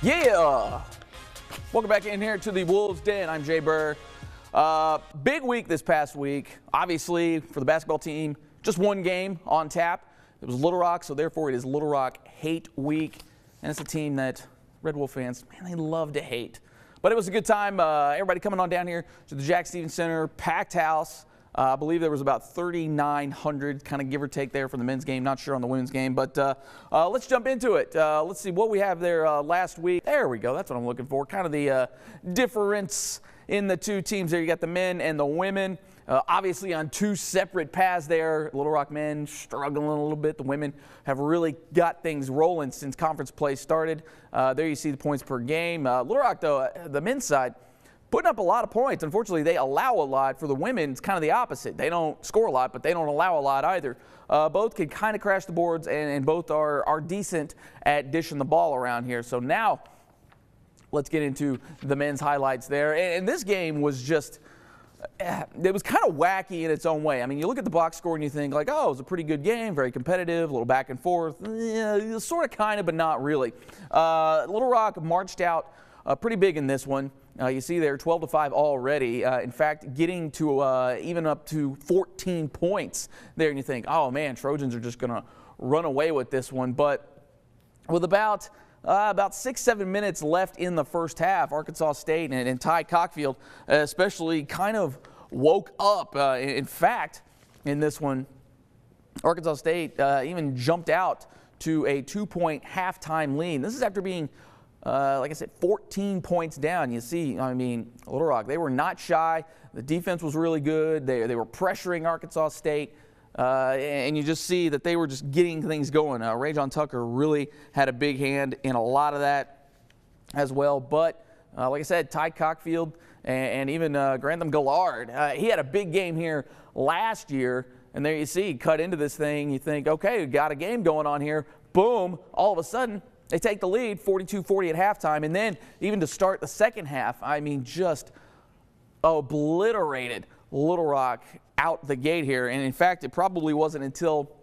Yeah! Welcome back in here to the Wolves Den. I'm Jay Burr. Big week this past week. Obviously, for the basketball team, just one game on tap. It was Little Rock, so therefore it is Little Rock Hate Week. And it's a team that Red Wolf fans, man, they love to hate. But it was a good time. Everybody coming on down here to the Jack Stevens Center, packed house. I believe there was about 3,900, kind of give or take there for the men's game. Not sure on the women's game, but let's jump into it. Let's see what we have there last week. There we go. That's what I'm looking for. Kind of the difference in the two teams there. You got the men and the women. Obviously on two separate paths there. Little Rock men struggling a little bit. The women have really got things rolling since conference play started. There you see the points per game. Little Rock, though, the men's side, putting up a lot of points. Unfortunately, they allow a lot. For the women, it's kind of the opposite. They don't score a lot, but they don't allow a lot either. Both can kind of crash the boards, and both are decent at dishing the ball around here. So now let's get into the men's highlights there. And this game was just, it was kind of wacky in its own way. I mean, you look at the box score and you think like, oh, it was a pretty good game, very competitive, a little back and forth. Yeah, sort of, kind of, but not really. Little Rock marched out pretty big in this one. You see there 12-5 already. In fact, getting to even up to 14 points there. And you think, oh, man, Trojans are just going to run away with this one. But with about 6-7 minutes left in the first half, Arkansas State and Ty Cockfield especially kind of woke up. In fact, in this one, Arkansas State even jumped out to a 2-point halftime lead. This is after being like I said, 14 points down. You see, I mean, Little Rock, they were not shy. The defense was really good. They were pressuring Arkansas State. And you just see that they were just getting things going. Rajon Tucker really had a big hand in a lot of that as well. But like I said, Ty Cockfield and even Grantham Gillard, he had a big game here last year. And there you see, cut into this thing. You think, okay, we got a game going on here. Boom, all of a sudden, they take the lead, 42-40 at halftime, and then even to start the second half, I mean, just obliterated Little Rock out the gate here. And in fact, it probably wasn't until,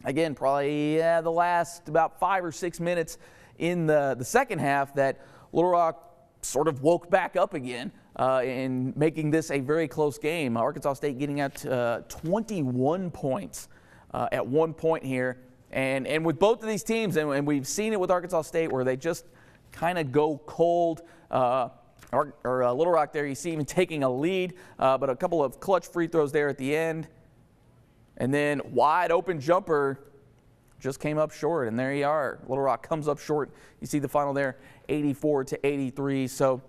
again, probably the last about 5 or 6 minutes in the second half that Little Rock sort of woke back up again in making this a very close game. Arkansas State getting out 21 points at one point here. And with both of these teams, and we've seen it with Arkansas State where they just kind of go cold, or Little Rock there, you see even taking a lead, but a couple of clutch free throws there at the end. And then wide open jumper just came up short, and there you are. Little Rock comes up short. You see the final there, 84-83. So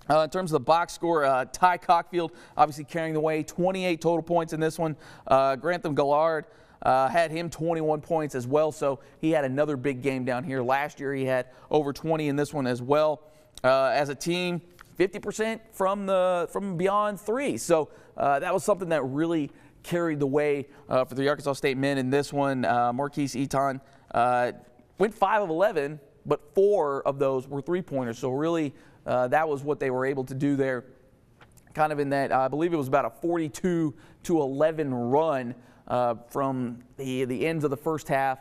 in terms of the box score, Ty Cockfield obviously carrying the way, 28 total points in this one. Grantham Gillard had him 21 points as well, so he had another big game down here. Last year he had over 20 in this one as well. As a team, 50% from beyond three. So that was something that really carried the way for the Arkansas State men in this one. Marquise Eaton went 5 of 11, but 4 of those were three-pointers. So really that was what they were able to do there. Kind of in that, I believe it was about a 42-11 run from the ends of the first half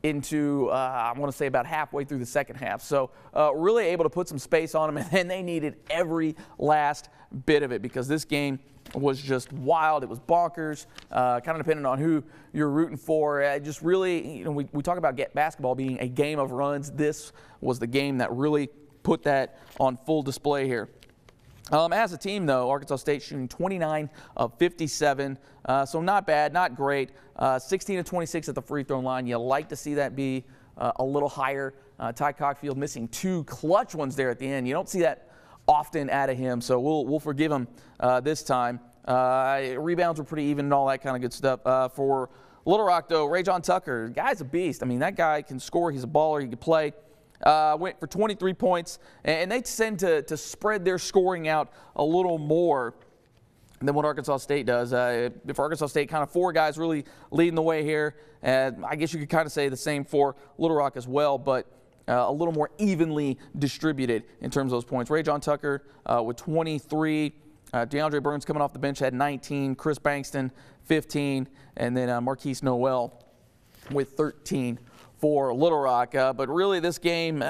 into, I want to say, about halfway through the second half. So really able to put some space on them, and then they needed every last bit of it because this game was just wild. It was bonkers, kind of depending on who you're rooting for. Just really, you know, we talk about basketball being a game of runs. This was the game that really put that on full display here. As a team, though, Arkansas State shooting 29 of 57, so not bad, not great. 16 of 26 at the free throw line. You like to see that be a little higher. Ty Cockfield missing 2 clutch ones there at the end. You don't see that often out of him, so we'll forgive him this time. Rebounds were pretty even and all that kind of good stuff. For Little Rock, though, Rajon Tucker, guy's a beast. I mean, that guy can score. He's a baller. He can play. Went for 23 points, and they tend to spread their scoring out a little more than what Arkansas State does. If Arkansas State, kind of 4 guys really leading the way here, I guess you could kind of say the same for Little Rock as well, but a little more evenly distributed in terms of those points. Rajon Tucker with 23. DeAndre Burns coming off the bench had 19. Chris Bankston 15, and then Marquise Noel with 13 for Little Rock. But really this game,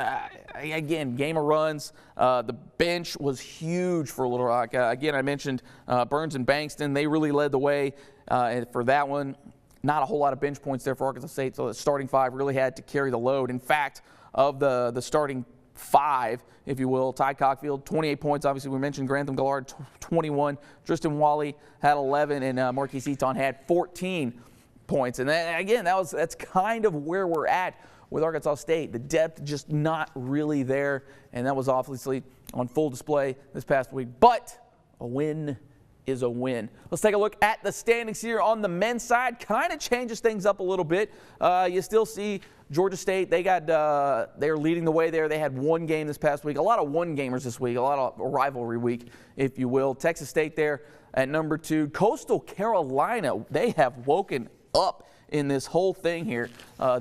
again, game of runs. The bench was huge for Little Rock. Again, I mentioned Burns and Bankston. They really led the way for that one. Not a whole lot of bench points there for Arkansas State, so the starting five really had to carry the load. In fact, of the starting five, if you will, Ty Cockfield, 28 points. Obviously, we mentioned Grantham Gallard, 21. Tristan Wally had 11, and Marquise Eaton had 14 points. And then, again, that's kind of where we're at with Arkansas State. The depth just not really there, and that was obviously on full display this past week. But a win is a win. Let's take a look at the standings here on the men's side. Kind of changes things up a little bit. You still see Georgia State. They're leading the way there. They had one game this past week. A lot of one-gamers this week. A lot of rivalry week, if you will. Texas State there at number 2. Coastal Carolina, they have woken up in this whole thing here.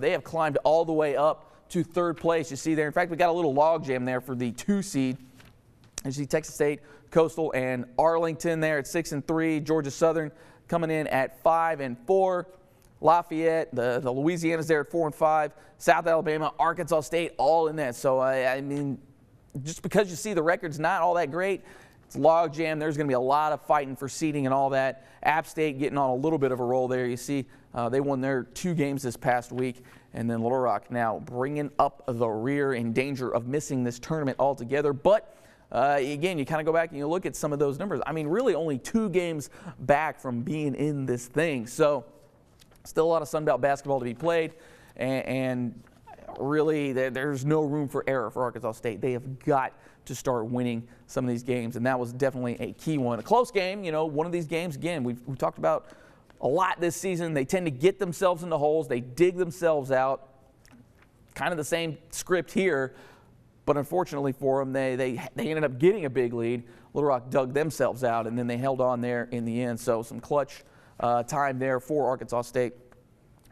They have climbed all the way up to 3rd place. You see there. In fact, we got a little logjam there for the 2 seed. You see Texas State, Coastal, and Arlington there at 6 and 3. Georgia Southern coming in at 5 and 4. Lafayette, the Louisiana's there at 4 and 5. South Alabama, Arkansas State, all in that. So I mean, just because you see the record's not all that great, it's logjam. There's going to be a lot of fighting for seeding and all that. App State getting on a little bit of a roll there. You see they won their 2 games this past week. And then Little Rock now bringing up the rear, in danger of missing this tournament altogether. But again, you kind of go back and you look at some of those numbers. I mean, really only 2 games back from being in this thing. So still a lot of Sun Belt basketball to be played. And really, there's no room for error for Arkansas State. They have got to start winning some of these games, and that was definitely a key one. A close game, you know, one of these games, again, we've talked about a lot this season. They tend to get themselves into holes. They dig themselves out. Kind of the same script here, but unfortunately for them, they ended up getting a big lead. Little Rock dug themselves out, and then they held on there in the end. So some clutch time there for Arkansas State.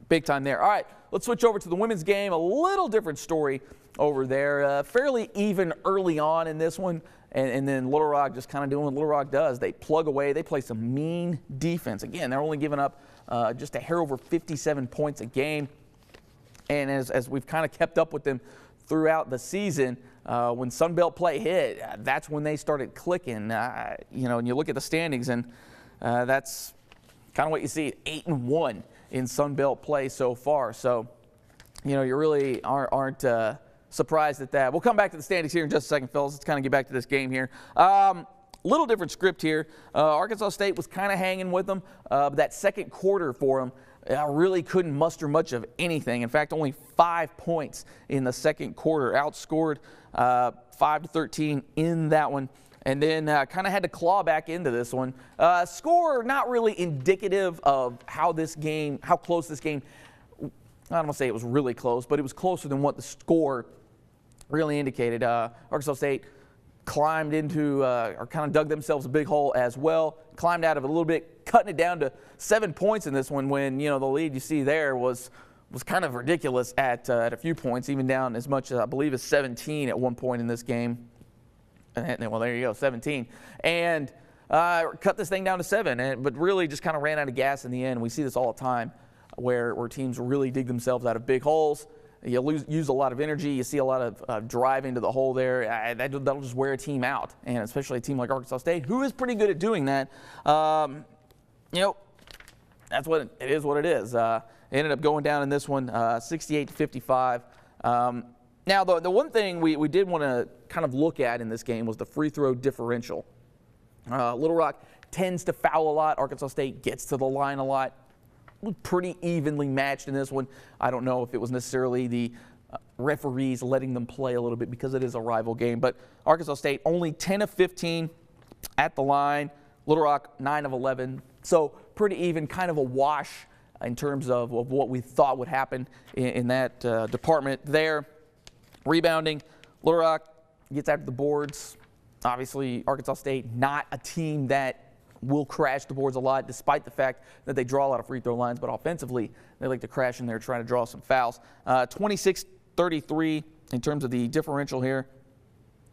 Big time there. All right, let's switch over to the women's game. A little different story over there. Fairly even early on in this one, and then Little Rock just kind of doing what Little Rock does. They plug away. They play some mean defense. Again, they're only giving up just a hair over 57 points a game. And as we've kind of kept up with them throughout the season, when Sun Belt play hit, that's when they started clicking. You know, and you look at the standings, and that's kind of what you see, 8-1 in Sun Belt play so far. So, you know, you really aren't surprised at that. We'll come back to the standings here in just a second, fellas. Let's kind of get back to this game here. Little different script here. Arkansas State was kind of hanging with them. But that second quarter for them really couldn't muster much of anything. In fact, only 5 points in the second quarter. Outscored 5-13 in that one. And then kind of had to claw back into this one. Score not really indicative of how close this game. I don't want to say it was really close, but it was closer than what the score really indicated. Arkansas State climbed into, or kind of dug themselves a big hole as well. Climbed out of it a little bit, cutting it down to 7 points in this one when, you know, the lead you see there was kind of ridiculous at a few points, even down as much as I believe as 17 at one point in this game. And, well, there you go, 17. And cut this thing down to 7, but really just kind of ran out of gas in the end. We see this all the time where teams really dig themselves out of big holes. You use a lot of energy. You see a lot of drive into the hole there. That'll just wear a team out, and especially a team like Arkansas State, who is pretty good at doing that. You know, that's what it is. What it is. Ended up going down in this one, 68-55. Now, the one thing we did want to kind of look at in this game was the free throw differential. Little Rock tends to foul a lot. Arkansas State gets to the line a lot. Pretty evenly matched in this one. I don't know if it was necessarily the referees letting them play a little bit because it is a rival game. But Arkansas State only 10 of 15 at the line. Little Rock 9 of 11. So pretty even, kind of a wash in terms of what we thought would happen in that department there. Rebounding, Little Rock gets after the boards. Obviously, Arkansas State not a team that will crash the boards a lot, despite the fact that they draw a lot of free throw lines. But offensively, they like to crash in there, trying to draw some fouls. 26-33 in terms of the differential here.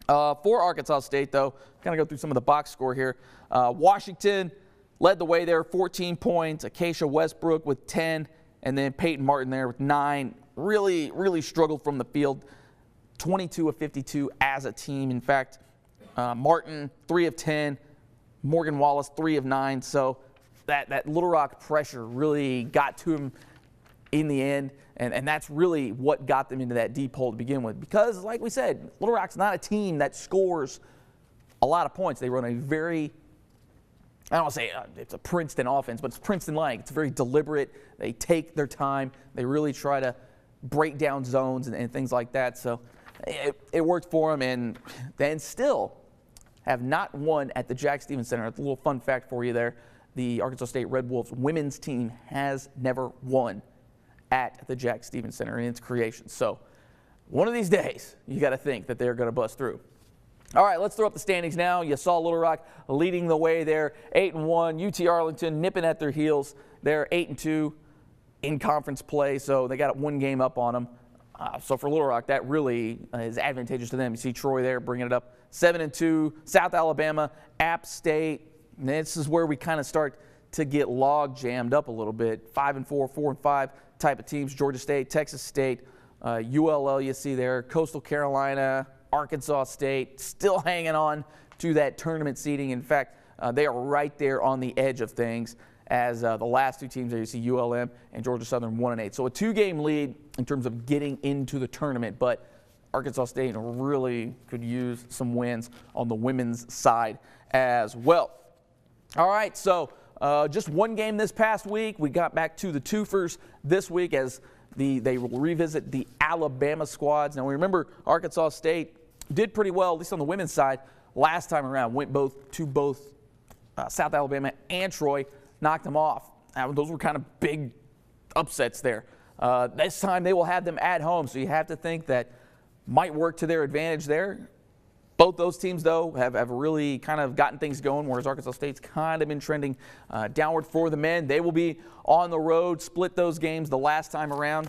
For Arkansas State, though, kind of go through some of the box score here. Washington led the way there, 14 points. Acacia Westbrook with 10. And then Peyton Martin there with 9. Really struggled from the field. 22 of 52 as a team. In fact, Martin, 3 of 10. Morgan Wallace, 3 of 9. So that Little Rock pressure really got to him in the end. And that's really what got them into that deep hole to begin with. Because, like we said, Little Rock's not a team that scores a lot of points. They run a very, I don't want to say it's a Princeton offense, but it's Princeton-like. It's very deliberate. They take their time. They really try to break down zones and things like that. So it worked for them, and then still have not won at the Jack Stephens Center. That's a little fun fact for you there. The Arkansas State Red Wolves women's team has never won at the Jack Stephens Center in its creation. So one of these days, you got to think that they're going to bust through. All right, let's throw up the standings now. You saw Little Rock leading the way there, 8-1. UT Arlington nipping at their heels. They're 8-2 in conference play, so they got 1 game up on them. So for Little Rock, that really is advantageous to them. You see Troy there bringing it up, 7-2. South Alabama, App State. And this is where we kind of start to get log jammed up a little bit. 5-4, 4-5 type of teams. Georgia State, Texas State, ULL you see there, Coastal Carolina, Arkansas State, still hanging on to that tournament seeding. In fact, they are right there on the edge of things as the last 2 teams there. You see ULM and Georgia Southern 1-8. So a 2-game lead in terms of getting into the tournament, but Arkansas State really could use some wins on the women's side as well. All right, so just 1 game this past week. We got back to the twofers this week as they will revisit the Alabama squads. Now, we remember Arkansas State did pretty well, at least on the women's side, last time around. Went to both South Alabama and Troy, knocked them off. Those were kind of big upsets there. This time they will have them at home, so you have to think that might work to their advantage there. Both those teams, though, have really kind of gotten things going, whereas Arkansas State's kind of been trending downward for the men. They will be on the road, split those games the last time around.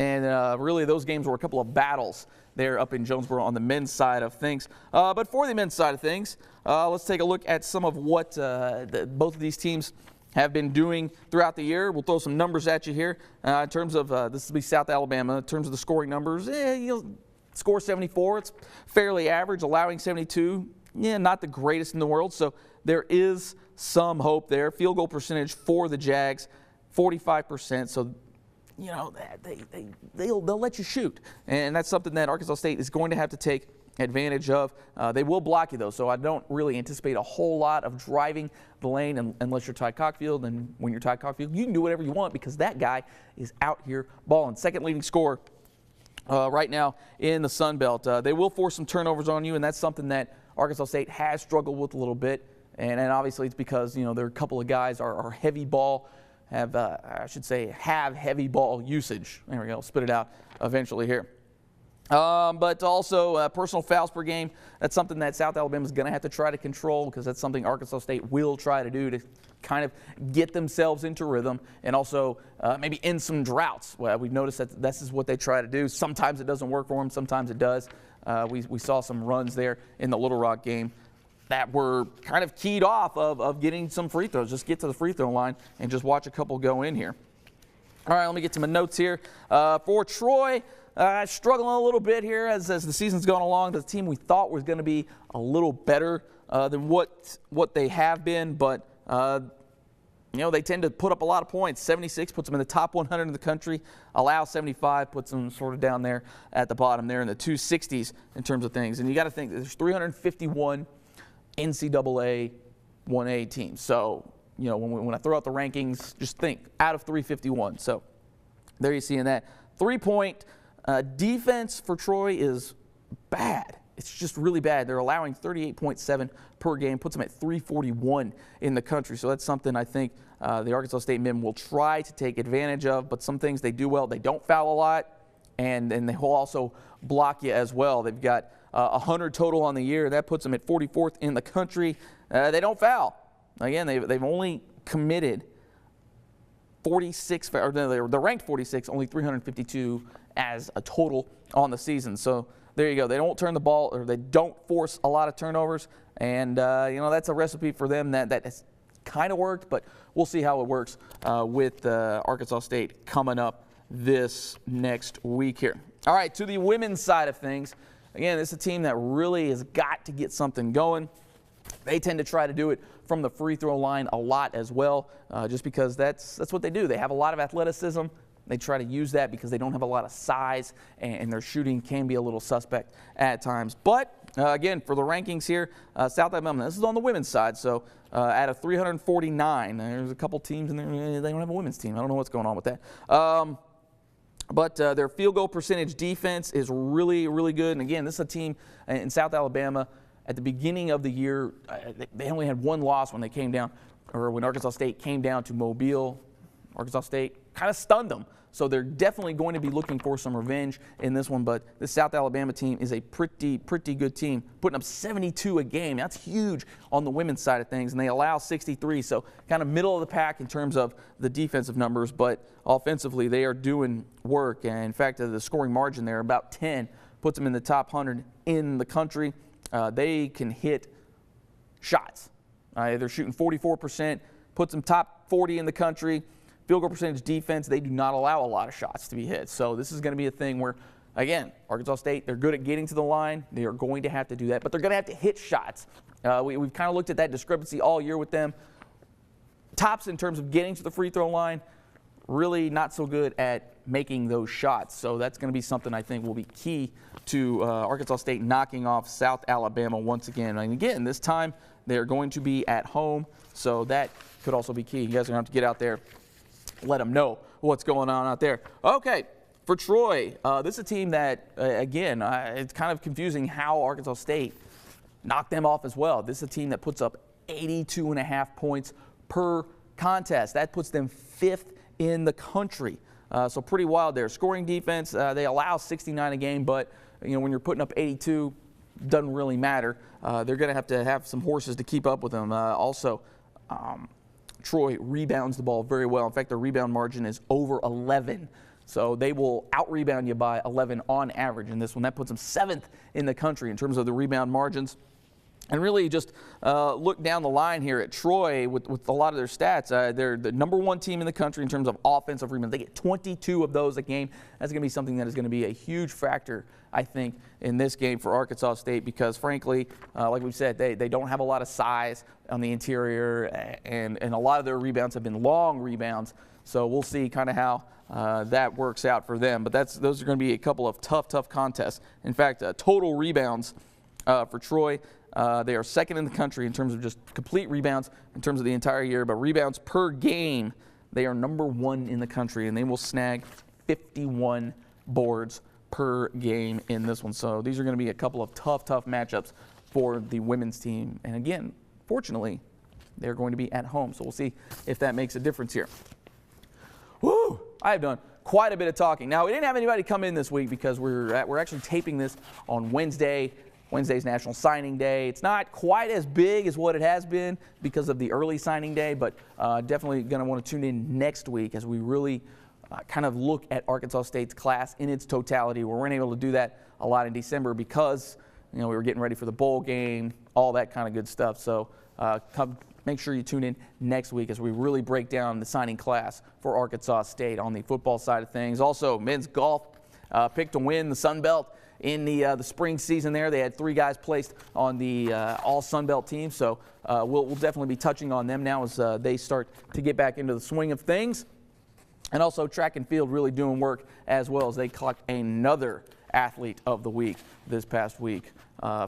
And really, those games were a couple of battles there up in Jonesboro on the men's side of things. But for the men's side of things, let's take a look at some of what both of these teams have been doing throughout the year. We'll throw some numbers at you here in terms of this will be South Alabama. In terms of the scoring numbers, you'll score 74. It's fairly average, allowing 72. Yeah, not the greatest in the world. So there is some hope there. Field goal percentage for the Jags, 45%. So you know, they'll let you shoot. And that's something that Arkansas State is going to have to take advantage of. They will block you, though, so I don't really anticipate a whole lot of driving the lane unless you're Ty Cockfield. And when you're Ty Cockfield, you can do whatever you want because that guy is out here balling. Second leading scorer right now in the Sun Belt. They will force some turnovers on you, and that's something that Arkansas State has struggled with a little bit. And obviously it's because, you know, there are a couple of guys are heavy ball, have heavy ball usage. There we go, spit it out eventually here. But also personal fouls per game. That's something that South Alabama is going to have to try to control because that's something Arkansas State will try to do to kind of get themselves into rhythm and also maybe end some droughts. Well, we've noticed that this is what they try to do. Sometimes it doesn't work for them. Sometimes it does. We saw some runs there in the Little Rock game that were kind of keyed off of getting some free throws. Just get to the free throw line and just watch a couple go in here. All right, let me get to my notes here. For Troy, struggling a little bit here as the season's gone along. The team we thought was going to be a little better than what they have been, but you know, they tend to put up a lot of points. 76 puts them in the top 100 in the country. Allow 75 puts them sort of down there at the bottom there in the 260s in terms of things. And you got to think there's 351 NCAA 1A teams. So, you know, when I throw out the rankings, just think out of 351. So there you see in that. 3-point defense for Troy is bad. It's just really bad. They're allowing 38.7 per game, puts them at 341 in the country. So that's something I think the Arkansas State men will try to take advantage of. But some things they do well, they don't foul a lot, and they will also block you as well. They've got 100 total on the year. That puts them at 44th in the country. They don't foul. Again, they've only committed 46, or they're ranked 46, only 352 as a total on the season. So there you go. They don't turn the ball, or they don't force a lot of turnovers, and you know, that's a recipe for them that is kind of worked, but we'll see how it works with Arkansas State coming up this next week here. All right, to the women's side of things. Again, this is a team that really has got to get something going. They tend to try to do it from the free throw line a lot as well, just because that's what they do. They have a lot of athleticism. They try to use that because they don't have a lot of size, and their shooting can be a little suspect at times. But, again, for the rankings here, South Alabama, this is on the women's side, so out of 349, there's a couple teams in there, they don't have a women's team. I don't know what's going on with that. But their field goal percentage defense is really, really good. And, again, this is a team in South Alabama. At the beginning of the year, they only had one loss when they came down, or when Arkansas State came down to Mobile. Arkansas State kind of stunned them. So they're definitely going to be looking for some revenge in this one. But this South Alabama team is a pretty good team, putting up 72 a game. That's huge on the women's side of things, and they allow 63. So kind of middle of the pack in terms of the defensive numbers, but offensively they are doing work. And in fact, the scoring margin there, about 10, puts them in the top 100 in the country. They can hit shots. They're shooting 44%, puts them top 40 in the country. Field goal percentage defense, they do not allow a lot of shots to be hit. So this is going to be a thing where, again, Arkansas State, they're good at getting to the line. They are going to have to do that, but they're going to have to hit shots. We've kind of looked at that discrepancy all year with them. Tops in terms of getting to the free throw line, really not so good at making those shots. So that's going to be something I think will be key to Arkansas State knocking off South Alabama once again. And again, this time they're going to be at home, so that could also be key. You guys are going to have to get out there, let them know what's going on out there. Okay, for Troy, this is a team that, again, it's kind of confusing how Arkansas State knocked them off as well. This is a team that puts up 82.5 points per contest. That puts them 5th in the country. So pretty wild there. Scoring defense, they allow 69 a game, but when you're putting up 82, doesn't really matter. They're going to have some horses to keep up with them. Troy rebounds the ball very well. In fact, their rebound margin is over 11. So they will out-rebound you by 11 on average in this one. That puts them 7th in the country in terms of the rebound margins. And really just look down the line here at Troy with a lot of their stats. They're the number 1 team in the country in terms of offensive rebounds. They get 22 of those a game. That's going to be something that is going to be a huge factor, I think, in this game for Arkansas State because, frankly, like we said, they don't have a lot of size on the interior, and a lot of their rebounds have been long rebounds. So we'll see kind of how that works out for them. But those are going to be a couple of tough contests. In fact, total rebounds for Troy, they are 2nd in the country in terms of just complete rebounds in terms of the entire year, but rebounds per game, they are number 1 in the country, and they will snag 51 boards per game in this one. So these are going to be a couple of tough matchups for the women's team. And again, fortunately, they're going to be at home, so we'll see if that makes a difference here. Woo! I have done quite a bit of talking. Now, we didn't have anybody come in this week because we're actually taping this on Wednesday. Wednesday's National Signing Day. It's not quite as big as what it has been because of the early signing day, but definitely going to want to tune in next week as we really kind of look at Arkansas State's class in its totality. We weren't able to do that a lot in December because we were getting ready for the bowl game, all that kind of good stuff. So make sure you tune in next week as we really break down the signing class for Arkansas State on the football side of things. Also, men's golf picked to win the Sun Belt in the spring season there. They had 3 guys placed on the all Sun Belt team, so we'll definitely be touching on them now as they start to get back into the swing of things. And also track and field really doing work as well as they clocked another athlete of the week this past week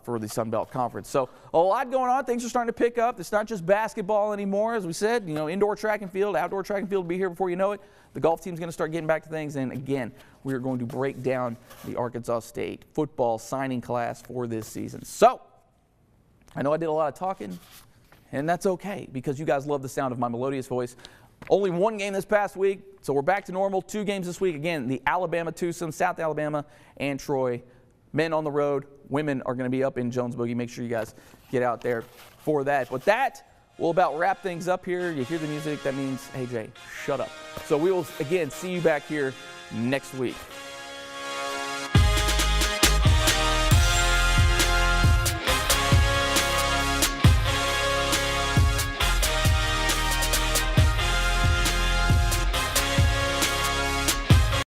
for the Sun Belt Conference. So a lot going on. Things are starting to pick up. It's not just basketball anymore, as we said. Indoor track and field, outdoor track and field will be here before you know it. The golf team's going to start getting back to things. And again, we are going to break down the Arkansas State football signing class for this season. So I know I did a lot of talking, and that's okay because you guys love the sound of my melodious voice. Only 1 game this past week, so we're back to normal. 2 games this week. Again, the Alabama twosome, South Alabama and Troy. Men on the road. Women are going to be up in Jones Boogie. Make sure you guys get out there for that. With that, we'll about wrap things up here. You hear the music. That means, hey, Jay, shut up. So we will, again, see you back here next week.